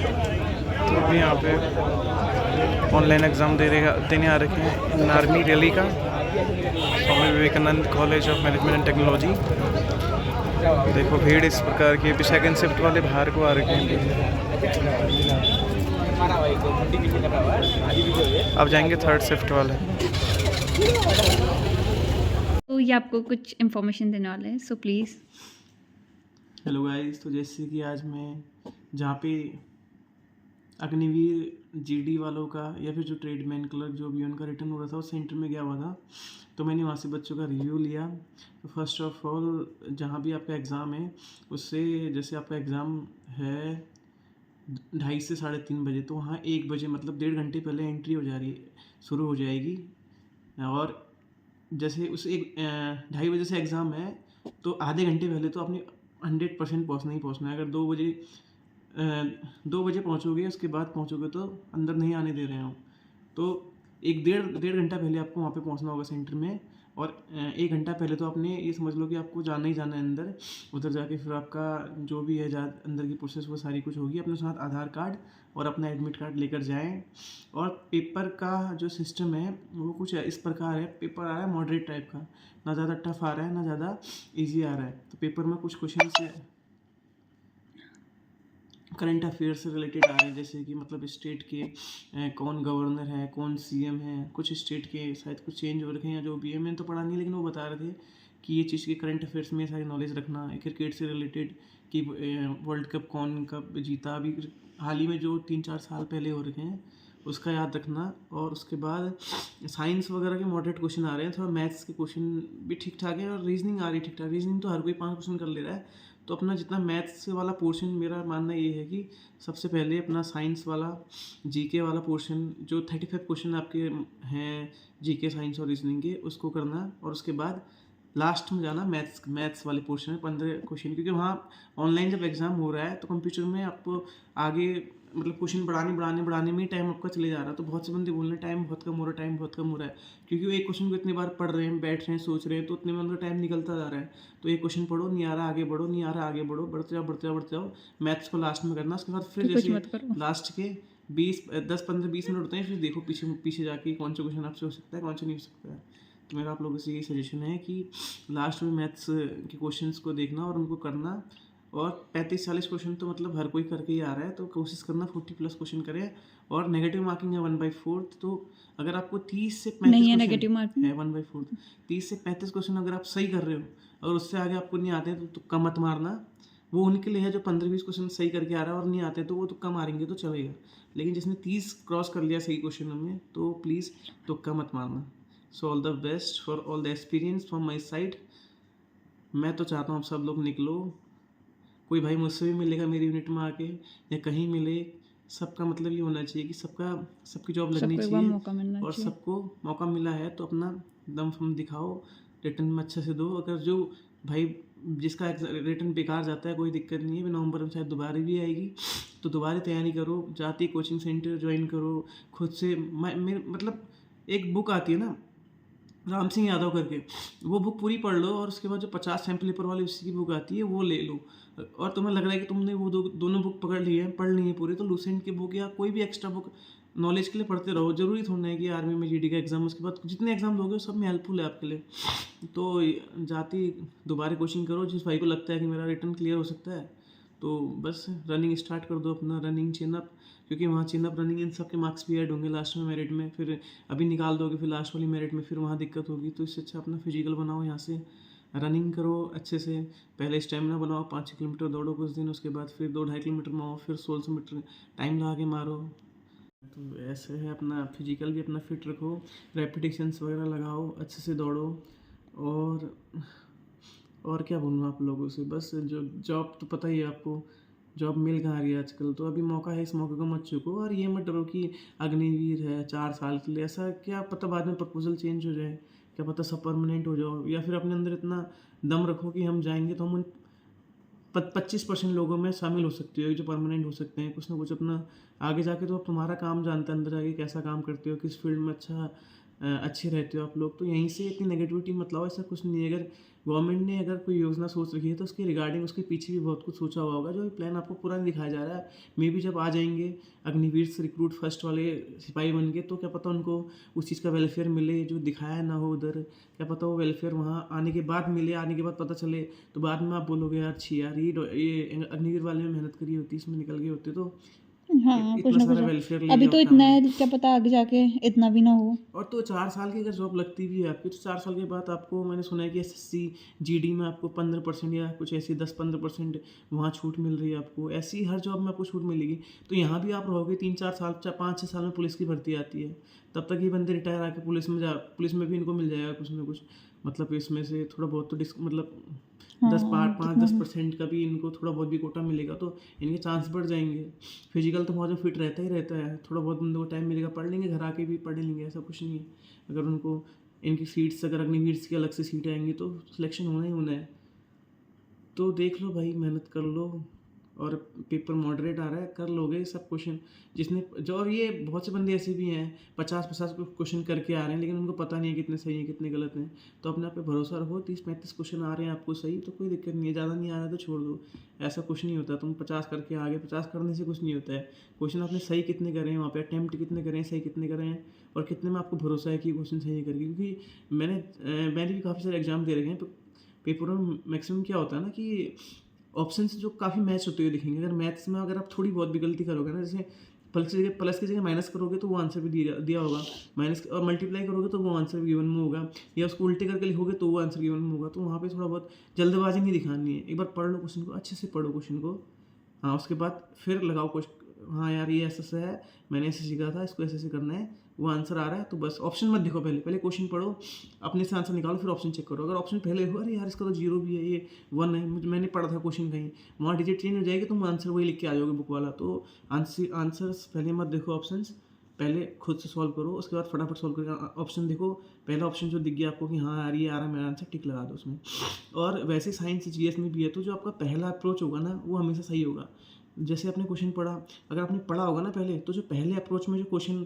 तो अभी यहाँ पे ऑनलाइन एग्ज़ाम देने आ रखे हैं आर्मी रैली का, Swami Vivekananda college of management and technology. देखो भीड़ इस प्रकार की। अभी सेकंड शिफ्ट वाले बाहर को आ रखे हैं। अब जाएंगे थर्ड शिफ्ट वाले। तो ये आपको कुछ इन्फॉर्मेशन देने वाले हैं, सो प्लीज़। हेलो गाइस, तो जैसे कि आज मैं जहाँ पे अग्निवीर जीडी वालों का या फिर जो ट्रेडमैन क्लर्क जो भी उनका रिटर्न हो रहा था, उस सेंटर में गया हुआ था, तो मैंने वहाँ से बच्चों का रिव्यू लिया। तो फर्स्ट ऑफ ऑल, जहाँ भी आपका एग्ज़ाम है उससे, जैसे आपका एग्ज़ाम है 2:30 से 3:30 बजे, तो वहाँ 1 बजे मतलब 1.5 घंटे पहले एंट्री हो जा रही शुरू हो जाएगी। और जैसे उस 2:30 बजे से एग्ज़ाम है, तो आधे घंटे पहले तो आपने 100% पहुँचना ही पहुँचना है। अगर 2 बजे पहुँचोगे, उसके बाद पहुँचोगे तो अंदर नहीं आने दे रहे हो। तो एक डेढ़ घंटा पहले आपको वहाँ पे पहुँचना होगा सेंटर में। और 1 घंटा पहले तो आपने ये समझ लो कि आपको जाना ही जाना है अंदर। उधर जाके फिर आपका जो भी है अंदर की प्रोसेस वो सारी कुछ होगी। अपने साथ आधार कार्ड और अपना एडमिट कार्ड लेकर जाएं। और पेपर का जो सिस्टम है वो कुछ इस प्रकार है। पेपर आ रहा है मॉडरेट टाइप का, ना ज़्यादा टफ आ रहा है ना ज़्यादा ईजी आ रहा है। तो पेपर में कुछ क्वेश्चन से करंट अफेयर से रिलेटेड आ रहे हैं, जैसे कि मतलब स्टेट के कौन गवर्नर है, कौन सीएम है। कुछ स्टेट के शायद कुछ चेंज हो रखे हैं या जो भी है, मैंने तो पढ़ा नहीं, लेकिन वो बता रहे थे कि ये चीज़ के करंट अफेयर्स में सारी नॉलेज रखना। क्रिकेट से रिलेटेड कि वर्ल्ड कप कौन कब जीता, अभी हाल ही में जो 3-4 साल पहले हो रखे हैं, उसका याद रखना। और उसके बाद साइंस वगैरह के मॉडरेट क्वेश्चन आ रहे हैं। थोड़ा मैथ्स के क्वेश्चन भी ठीक ठाक है और रीजनिंग आ रही है ठीक ठाक। रीजनिंग तो हर कोई 5 क्वेश्चन कर ले रहा है। तो अपना जितना मैथ्स वाला पोर्शन, मेरा मानना ये है कि सबसे पहले अपना साइंस वाला जीके वाला पोर्शन, जो 35 क्वेश्चन आपके हैं जीके, साइंस और रीजनिंग के, उसको करना। और उसके बाद लास्ट में जाना मैथ्स वाले पोर्शन में 15 क्वेश्चन, क्योंकि वहाँ ऑनलाइन जब एग्ज़ाम हो रहा है तो कंप्यूटर में आपको आगे मतलब क्वेश्चन बढ़ाने में ही टाइम आपका चले जा रहा है। तो बहुत से बंदे बोल रहे हैं टाइम बहुत कम हो रहा है, टाइम बहुत कम हो रहा है, क्योंकि वो एक क्वेश्चन को इतनी बार पढ़ रहे हैं, बैठ रहे हैं, सोच रहे हैं, तो उतने में उनका टाइम निकलता जा रहा है। तो एक क्वेश्चन पढ़ो, नहीं आ रहा आगे बढ़ो, नहीं आ रहा आगे बढ़ो, बढ़ते जाओ। मैथ्स को लास्ट में करना। उसके बाद फिर जैसे लास्ट के 10-15-20 मिनट होते हैं, फिर देखो पीछे जाके कौन सा क्वेश्चन आपसे हो सकता है, कौन सा नहीं हो सकता है। तो मेरा आप लोगों से यही सजेशन है कि लास्ट में मैथ्स के क्वेश्चंस को देखना और उनको करना। और 35-40 क्वेश्चन तो मतलब हर कोई करके ही आ रहा है, तो कोशिश करना 40+ क्वेश्चन करें। और नेगेटिव मार्किंग है 1/4। तो अगर आपको 30 से 35 नहीं है क्वेश्चन नेगेटिव मार्किंग है 1/4, 30 से 35 क्वेश्चन अगर आप सही कर रहे हो और उससे आगे आपको नहीं आते तो तुक्का मत मारना। वो उनके लिए है जो 15-20 क्वेश्चन सही करके आ रहा है और नहीं आते, तो वो तुक्का मारेंगे तो चलेगा। लेकिन जिसने 30 क्रॉस कर लिया सही क्वेश्चनों में, तो प्लीज़ तुक्का मत मारना। So all the best for all the experience from my side. मैं तो चाहता हूँ आप सब लोग निकलो। कोई भाई मुझसे भी मिलेगा मेरी यूनिट में आके या कहीं मिले, सबका मतलब ये होना चाहिए कि सबकी जॉब लगनी सबको एक बार चाहिए। मौका मिलना और चाहिए। सबको मौका मिला है तो अपना दम फम दिखाओ, रिटर्न में अच्छे से दो। अगर जो भाई जिसका रिटर्न बेकार जाता है, कोई दिक्कत नहीं है, नवंबर में शायद दोबारा भी आएगी, तो दोबारा तैयारी करो, जाती कोचिंग सेंटर ज्वाइन करो खुद से। मतलब एक बुक आती है ना, राम सिंह यादव करके, वो बुक पूरी पढ़ लो और उसके बाद जो 50 सैम्पल पेपर वाली उसकी बुक आती है वो ले लो। और तुम्हें लग रहा है कि तुमने वो दोनों बुक पढ़ ली है पूरी, तो लूसेंट की बुक या कोई भी एक्स्ट्रा बुक नॉलेज के लिए पढ़ते रहो। जरूरी थोड़ा है कि आर्मी में जीडी का एग्जाम, उसके बाद जितने एग्जाम दोगे सब में हेल्पफुल है आपके लिए। तो जाती दोबारा कोचिंग करो। जिस भाई को लगता है कि मेरा रिटर्न क्लियर हो सकता है, तो बस रनिंग स्टार्ट कर दो अपना, रनिंग चिनअप, क्योंकि वहाँ चिनअप रनिंग इन सब के मार्क्स भी ऐड होंगे लास्ट में मेरिट में। फिर अभी निकाल दोगे, फिर लास्ट वाली मेरिट में फिर वहाँ दिक्कत होगी। तो इससे अच्छा अपना फिजिकल बनाओ, यहाँ से रनिंग करो अच्छे से। पहले स्टेमिना बनाओ, 5-6 किलोमीटर दौड़ो कुछ दिन, उसके बाद फिर 2-2.5 किलोमीटर में आओ, फिर 1600 मीटर टाइम लगा के मारो। तो ऐसे है, अपना फिजिकल भी अपना फिट रखो, रेपिटेशंस वगैरह लगाओ, अच्छे से दौड़ो। और क्या बोलूँ आप लोगों से, बस जो जॉब तो पता ही है आपको, जॉब मिल कहाँ रही है आजकल। तो अभी मौका है, इस मौके को मत चूको। और ये मत डरो कि अग्निवीर है 4 साल के लिए, ऐसा क्या पता बाद में प्रपोजल चेंज हो जाए, क्या पता सब परमानेंट हो जाओ। या फिर अपने अंदर इतना दम रखो कि हम जाएंगे तो हम उन 25% लोगों में शामिल हो सकते हो जो परमानेंट हो सकते हैं। कुछ ना कुछ अपना आगे जाके तो अब तुम्हारा काम जानता है, अंदर जाके कैसा काम करते हो, किस फील्ड में अच्छा अच्छे रहते हो आप लोग, तो यहीं से इतनी नेगेटिविटी मत लाओ। ऐसा कुछ नहीं है। अगर गवर्नमेंट ने अगर कोई योजना सोच रखी है तो उसके रिगार्डिंग उसके पीछे भी बहुत कुछ सोचा हुआ होगा, जो प्लान आपको पूरा नहीं दिखाया जा रहा है। मे बी जब आ जाएंगे अग्निवीर से रिक्रूट फर्स्ट वाले सिपाही बन के, तो क्या पता उनको उस चीज़ का वेलफेयर मिले जो दिखाया ना हो उधर। क्या पता वो वेलफेयर वहाँ आने के बाद मिले, आने के बाद पता चले तो बाद में आप बोलोगे यार छी यार, ये अग्निवीर वाले में मेहनत करी होती, इसमें निकल गए होते तो हाँ, कुछ इतना ना कुछ सारा है। वेलफेयर ले अभी लिया तो होता इतना हमने। है, क्या पता आगे जाके इतना भी ना हो। और तो 4 साल की अगर जॉब लगती भी है आपकी, तो 4 साल के बाद आपको, मैंने सुना है कि SSC GD में आपको 15% या कुछ ऐसी 10-15% वहाँ छूट मिल रही है आपको। ऐसी हर जॉब में आपको छूट मिलेगी। तो यहाँ भी आप रहोगे 3-4 साल, 5-6 साल में पुलिस की भर्ती आती है, तब तक ये बंदे रिटायर आके पुलिस में भी इनको मिल जाएगा कुछ ना कुछ। मतलब इसमें से थोड़ा बहुत तो मतलब हाँ, पाँच जितना दस भी। परसेंट का भी इनको थोड़ा बहुत भी कोटा मिलेगा, तो इनके चांस बढ़ जाएंगे। फिजिकल तो बहुत फिट रहता ही रहता है, थोड़ा बहुत बंदों को टाइम मिलेगा, पढ़ लेंगे, घर आके भी पढ़ लेंगे, ऐसा कुछ नहीं है। अगर उनको इनकी सीट्स, अगर अग्निवीर की अलग से सीटें आएंगी तो सिलेक्शन होना ही होना है। तो देख लो भाई, मेहनत कर लो। और पेपर मॉडरेट आ रहा है, कर लोगे सब क्वेश्चन। जिसने जो, और ये बहुत से बंदे ऐसे भी हैं 50-50 क्वेश्चन करके आ रहे हैं, लेकिन उनको पता नहीं है कितने सही हैं कितने गलत हैं। तो अपने आप पे भरोसा रखो। 30-35 क्वेश्चन आ रहे हैं आपको सही, तो कोई दिक्कत नहीं है। ज़्यादा नहीं आ रहा है तो छोड़ दो। ऐसा कुछ नहीं होता तुम 50 करके आगे, 50 करने से कुछ नहीं होता है। क्वेश्चन आपने सही कितने करे हैं, वहाँ पे अटैम्प्ट कितने करें, सही कितने करें हैं, और कितने में आपको भरोसा है कि क्वेश्चन सही करके। क्योंकि मैंने भी काफ़ी सारे एग्जाम दे रखे हैं। पेपरों में मैक्सिमम क्या होता है ना कि ऑप्शंस जो काफ़ी मैच होते हुए दिखेंगे। अगर मैथ्स में अगर आप थोड़ी बहुत भी गलती करोगे ना, जैसे प्लस की जगह माइनस करोगे तो वो आंसर भी दिया दिया होगा, माइनस और मल्टीप्लाई करोगे तो वो आंसर गिवन में होगा, या उसको उल्टे करके लिखोगे तो वो आंसर गिवन में होगा। तो वहाँ पे थोड़ा बहुत जल्दबाजी नहीं दिखानी है। एक बार पढ़ लो क्वेश्चन को, अच्छे से पढ़ो क्वेश्चन को। हाँ, उसके बाद फिर लगाओ क्वेश्चन। हाँ यार, ये ऐसा ऐसा है, मैंने ऐसे सीखा था, इसको ऐसे ऐसे करना है, वो आंसर आ रहा है। तो बस ऑप्शन मत देखो, पहले पहले क्वेश्चन पढ़ो, अपने से आंसर निकालो, फिर ऑप्शन चेक करो। अगर ऑप्शन पहले हो, अरे यार इसका तो 0 भी है, ये 1 है, मैंने पढ़ा था क्वेश्चन कहीं, वहाँ डिजिट चेंज हो जाएगी, तुम आंसर वही लिख के आ जाओगे बुक वाला। तो आंसर्स पहले मत देखो, ऑप्शंस पहले खुद से सॉल्व करो, उसके बाद फटाफट सॉल्व करके ऑप्शन देखो। पहला ऑप्शन जो दिख गया आपको कि हाँ यार ये आ रहा है, मेरा आंसर टिक लगा दो उसमें। और वैसे साइंस GS में भी है, तो जो आपका पहला अप्रोच होगा ना, वो हमेशा सही होगा। जैसे आपने क्वेश्चन पढ़ा, अगर आपने पढ़ा होगा ना पहले, तो जो पहले अप्रोच में जो क्वेश्चन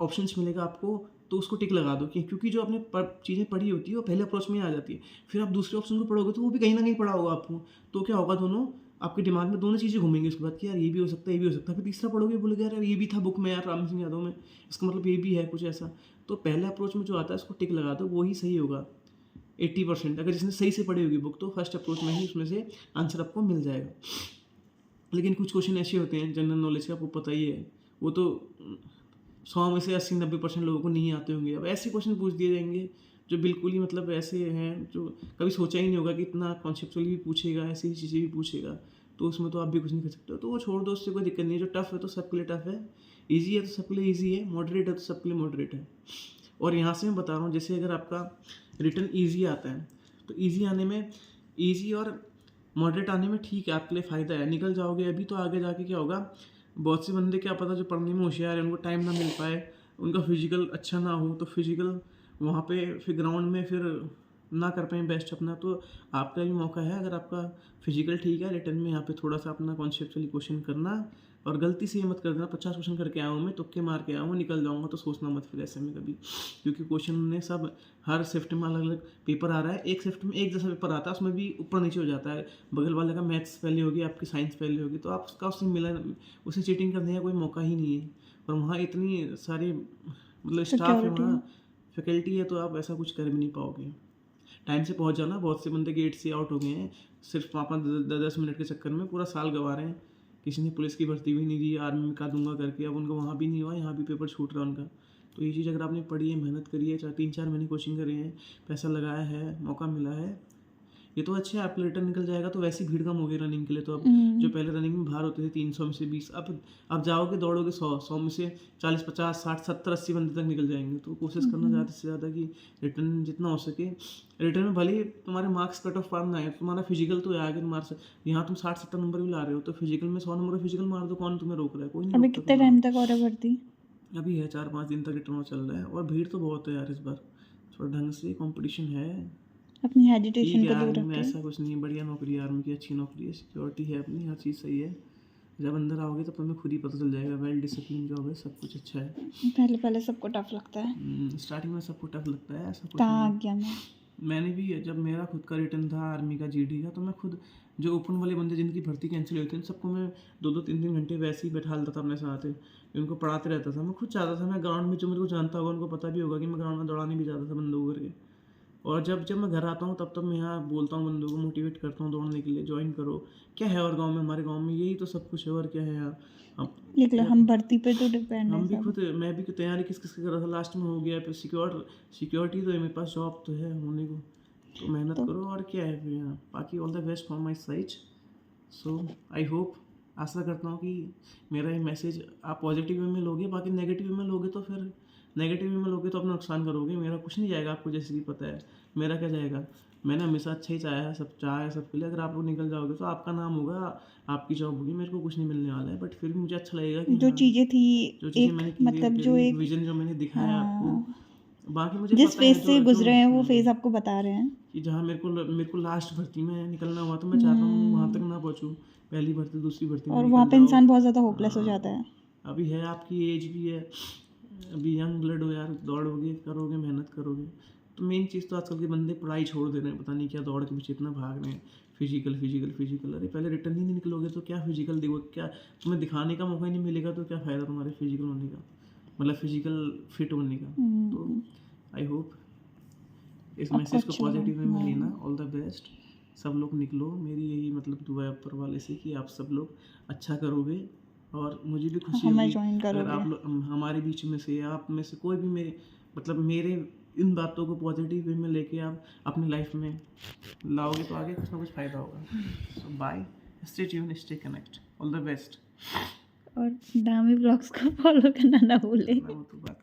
ऑप्शंस मिलेगा आपको, तो उसको टिक लगा दो। क्योंकि जो आपने चीज़ें पढ़ी होती है वो पहले अप्रोच में ही आ जाती है। फिर आप दूसरे ऑप्शन को पढ़ोगे तो वो भी कहीं ना कहीं पढ़ा होगा आपको। तो क्या होगा, दोनों आपके दिमाग में दोनों चीज़ें घूमेंगी उसके बाद कि यार ये भी हो सकता है, ये भी हो सकता है। फिर तीसरा पढ़ोगे, बोलोगे यार ये भी था बुक में यार राम सिंह यादव में, इसका मतलब ये भी है कुछ ऐसा। तो पहले अप्रोच में जो आता है उसको टिक लगा दो, वो ही सही होगा 80%। अगर जिसने सही से पढ़ी होगी बुक, तो फर्स्ट अप्रोच में ही उसमें से आंसर आपको मिल जाएगा। लेकिन कुछ क्वेश्चन ऐसे होते हैं जनरल नॉलेज का, आपको पता ही है, वो तो 100 में से 80-90% लोगों को नहीं आते होंगे। अब ऐसे क्वेश्चन पूछ दिए जाएंगे जो बिल्कुल ही मतलब ऐसे हैं जो कभी सोचा ही नहीं होगा कि इतना कॉन्सेप्चुअली भी पूछेगा, ऐसी ही चीज़ें भी पूछेगा। तो उसमें तो आप भी कुछ नहीं कर सकते हो, तो वो छोड़ दो, उससे कोई दिक्कत नहीं है। जो टफ़ है तो सबके लिए टफ़ है, ईजी है तो सबके लिए ईजी है, मॉडरेट है तो सबके लिए मॉडरेट है। और यहाँ से मैं बता रहा हूँ, जैसे अगर आपका रिटर्न ईजी आता है, तो ईजी आने में, ईजी और मॉडरेट आने में ठीक है, आपके लिए फ़ायदा है, निकल जाओगे अभी। तो आगे जाके क्या होगा, बहुत से बंदे क्या पता जो पढ़ने में होशियार है, उनको टाइम ना मिल पाए, उनका फिजिकल अच्छा ना हो, तो फिजिकल वहाँ पे फिर ग्राउंड में फिर ना कर पाएँ बेस्ट अपना। तो आपका भी मौका है, अगर आपका फिजिकल ठीक है, रिटर्न में यहाँ पे थोड़ा सा अपना कॉन्सेप्चुअली क्वेश्चन करना। और गलती से ये मत कर देना 50 क्वेश्चन करके आया हूँ मैं, तुक्के मार के आया हूँ, निकल जाऊँगा, तो सोचना मत फिर ऐसे में कभी। क्योंकि क्वेश्चन ने सब, हर शिफ्ट में अलग अलग पेपर आ रहा है, एक शिफ्ट में एक जैसा पेपर आता है, उसमें भी ऊपर नीचे हो जाता है। बगल वाले का मैथ्स पहले होगी, आपकी साइंस पहले होगी, तो आप उसका उससे मिला, उसे चीटिंग करने का कोई मौका ही नहीं है। और वहाँ इतनी सारी मतलब स्टाफ है, सिक्योरिटी है। वहाँ फैकल्टी है, तो आप ऐसा कुछ कर भी नहीं पाओगे। टाइम से पहुँच जाना। बहुत से बंदे गेट से आउट हो गए हैं सिर्फ पाँच 10 मिनट के चक्कर में, पूरा साल गंवा रहे हैं। किसी ने पुलिस की भर्ती भी नहीं दी, आर्मी में का दूंगा करके, अब उनका वहाँ भी नहीं हुआ, यहाँ भी पेपर छूट रहा है उनका। तो ये चीज़ अगर आपने पढ़ी है, मेहनत करी है, 3-4 महीने कोचिंग करे हैं, पैसा लगाया है, मौका मिला है, ये तो अच्छा है। आपका रिटर्न निकल जाएगा तो वैसी भीड़ कम होगी रनिंग के लिए। तो अब जो पहले रनिंग में बाहर होते थे 300 में से 20, अब जाओगे दौड़ोगे 100 में से 40-50-60-70-80 बंदे तक निकल जाएंगे। तो कोशिश करना ज़्यादा से ज़्यादा कि रिटर्न जितना हो सके, रिटर्न में भले ही तुम्हारे मार्क्स कट ऑफ पार ना आए, तुम्हारा फिजिकल तो आगे मार्क्स, यहाँ तुम 60-70 नंबर भी ला रहे हो, तो फिजिकल में 100 नंबर फिजिकल मार दो, कौन तुम्हें रोक रहा है, कोई नहीं अभी रोकता कितने तुम्हें। टाइम तक और है भर्ती? अभी है 4-5 दिन तक रिटर्न चल रहा है, और भीड़ तो बहुत है यार इस बार, थोड़ा ढंग से कंपटीशन है। अपनी ठीक हेजिटेशन है, को दूर आर्मी रख में के। ऐसा कुछ नहीं है, बढ़िया नौकरी है आर्मी की, अच्छी नौकरी है, सिक्योरिटी है अपनी, हर चीज़ सही है। जब अंदर आओगे तो तुम्हें खुद ही पता चल जाएगा। वेल डिसिप्लिन जॉब है, सब कुछ अच्छा है। पहले पहले सबको टफ लगता है। स्टार्टिंग में सबको टफ लगता है, ऐसा कुछ कहाँ नहीं। आ गया मैं। मैंने भी जब मेरा खुद का रिटर्न था आर्मी का, जीडी का, तो मैं खुद जो ओपन वाले बंदे जिनकी भर्ती कैंसिल हुई थी, उन सबको मैं 2-2 3-3 घंटे वैसे ही बैठा लेता था अपने साथ, उनको पढ़ाते रहता था। मैं खुद चाहता था, मैं ग्राउंड में, जो मेरे को जानता होगा उनको पता भी होगा कि मैं ग्राउंड में दौड़ाने भी जाता था बंदों को करके। और जब जब मैं घर आता हूँ तब मैं यहाँ बोलता हूँ बंदों को, मोटिवेट करता हूँ दौड़ने के लिए, ज्वाइन करो। क्या है और गांव में, हमारे गांव में यही तो सब कुछ है, और क्या है यार। अब निकले हम भर्ती पे तो डिपेंड हम है भी सब। खुद, मैं भी तैयारी किस किस की कर रहा था, लास्ट में हो गया। फिर सिक्योरिटी तो है मेरे पास, जॉब तो है होने को, तो मेहनत तो करो और क्या है फिर यहाँ। बाकी all the best from my side. So I hope, आशा करता हूँ कि मेरा ये मैसेज आप पॉजिटिव वे में लोगे। बाकी नेगेटिव वे में लोगे तो फिर नेगेटिव वे में लोगे तो अपना नुकसान करोगे। मेरा कुछ नहीं जाएगा, आपको जैसे कि पता है। मेरा क्या जाएगा, मैंने हमेशा अच्छा ही चाहा है सबके लिए। अगर आप लोग निकल जाओगे तो आपका नाम होगा, आपकी जॉब होगी, मेरे को कुछ नहीं मिलने वाला है। बट फिर भी मुझे अच्छा लगेगा कि जो हाँ, चीज़ें थी, जो चीज़ें एक मैंने मतलब जो एक विजन जो मैंने दिखाया आपको। हाँ, बाकी मुझे जिस पता है फेज से जो गुजरे हैं वो फेज आपको बता रहे हैं। कि जहाँ मेरे को लास्ट भर्ती में निकलना हुआ, तो मैं चाहता हूँ वहाँ तक ना पहुँचूँ। पहली भर्ती दूसरी भर्ती में और निकल वहाँ पे जाओ। इंसान बहुत ज़्यादा होपलेस हो हाँ, जाता है। अभी है, आपकी एज भी है, अभी यंग ब्लड हो यार, दौड़ोगे, करोगे, मेहनत करोगे। तो मेन चीज़ तो आजकल के बंदे पढ़ाई छोड़ दे रहे हैं, पता नहीं क्या दौड़ के पीछे इतना भाग रहे हैं। फिजिकल फिजिकल फिजिकल, अरे पहले रिटर्न ही नहीं निकलोगे तो क्या फिजिकल देखो, क्या तुम्हें दिखाने का मौका ही नहीं मिलेगा, तो क्या फ़ायदा तुम्हारे फिजिकल होने का, मतलब फिजिकल फिट होने का। तो आई होप इस आपको मैसेज को अच्छा पॉजिटिव वे में लगा। लेना। ऑल द बेस्ट, सब लोग निकलो। मेरी यही मतलब दुआ है ऊपर वाले से कि आप सब लोग अच्छा करोगे। और मुझे भी खुशी हमें होगी ज्वाइन अगर करोगे। आप लोग हमारे बीच में से, आप में से कोई भी मेरे मतलब मेरे इन बातों को पॉजिटिव वे में लेके आप अपनी लाइफ में लाओगे तो आगे कुछ ना कुछ फ़ायदा होगा। So bye, stay tune, stay connect, all the best. और दामी ब्लॉग्स को फॉलो करना ना भूले। वो तो बात